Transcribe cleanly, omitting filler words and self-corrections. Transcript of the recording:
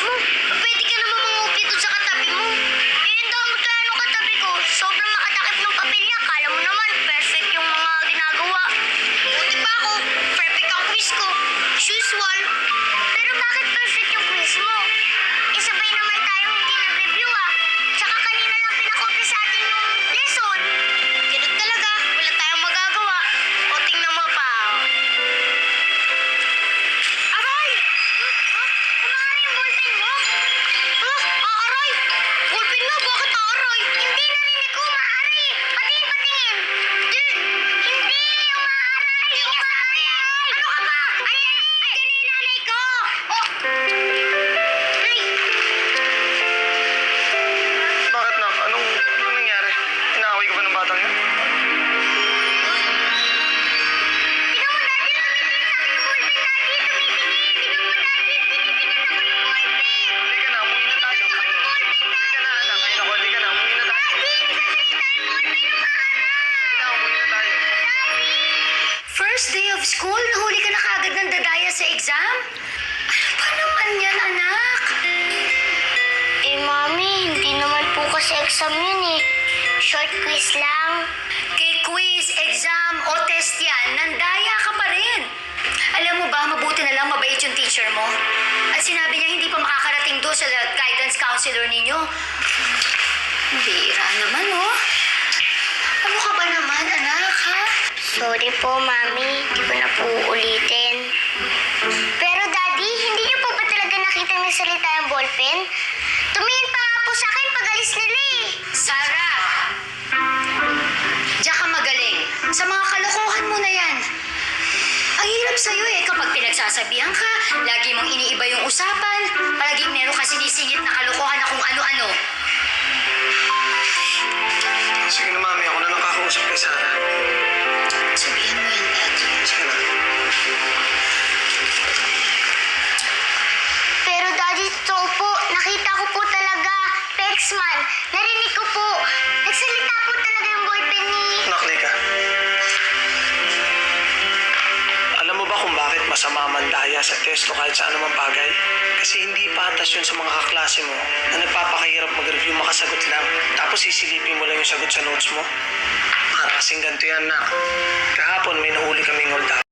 mo. Pwede ka naman mangupi doon sa katabi mo. Eh, ang damot kaya nung katabi ko. Sobrang makatakip ng papel niya. Kala mo naman, perfect yung mga ginagawa. Buti pa ako. Perfect ang quiz ko. As usual. Pero bakit perfect yung quiz mo? Isabay naman tayong hindi nag-review ah. Tsaka kanina lang pinakopya sa atin yung lesson. Ganun talaga. Wala tayong magagawa. O tingnan mo pa. Aray! Kumari yung ballpen mo? Aaray! Ballpen mo? Bakit aaray? Hindi narinig ko maaari. Patingin. Hindi yung maaari. Yung maaari. Ano ka ba? Ay, yan yung nanay ko. Ay. Bakit na? Anong nangyari? Inaaway ka ba ng batang yun? Tingnan mo, Daddy. Tumitingin sa akin yung ballpen, Daddy. Tumitingin. Tingnan mo, Daddy. Tinitingnan ako ng ballpen. Halika na, umuwi na tayo. Ako ng ballpen, Halika na, anak. Ay, naku, halika na, umuwi na tayo. Daddy. Sasalita yung ballpen ng maaari. Halika, umuwi na tayo. First day of school, nahuli ka na kagad ng dadaya sa exam? Ano ba naman yan, anak? Eh, Mami, hindi naman po kasi exam yun eh. Short quiz lang. Kay quiz, exam o test yan, nandaya ka pa rin. Alam mo ba, mabuti na lang mabait yung teacher mo. At sinabi niya hindi pa makakarating doon sa guidance counselor ninyo. Bira naman, oh. Ano ka ba naman, anak, ha? Sorry po, Mami. Hindi ko na po ulitin. Pero, Daddy, hindi niyo po ba talaga nakita nagsalita yung ballpen? Tumingin pa nga po sa akin pag alis nila eh. Sarah! Diyan ka magaling. Sa mga kalokohan mo na yan. Ang hirap sa'yo eh kapag pinagsasabihan ka, lagi mong iniiba yung usapan, palaging meron ka sinisingit na kalokohan na kung ano-ano. Sige na, mami. Ako na lang kakausap kay Sarah. Sabihan mo yan, Daddy. Sige na. Pero, Daddy, totoo po. Nakita ko po talaga. Pexman, narinig ko po. Nagsalita po talaga yung ballpen ni... Nakli ka. Alam mo ba kung bakit masama mandaya sa test o kahit sa anumang bagay? Kasi hindi patas yun sa mga kaklase mo na nagpapakahirap mag-review makasagot lang. Tapos sisilipin mo lang yung sagot sa notes mo. Para kasing ganito yan, nak. Kahapon may nahuli kaming hold up.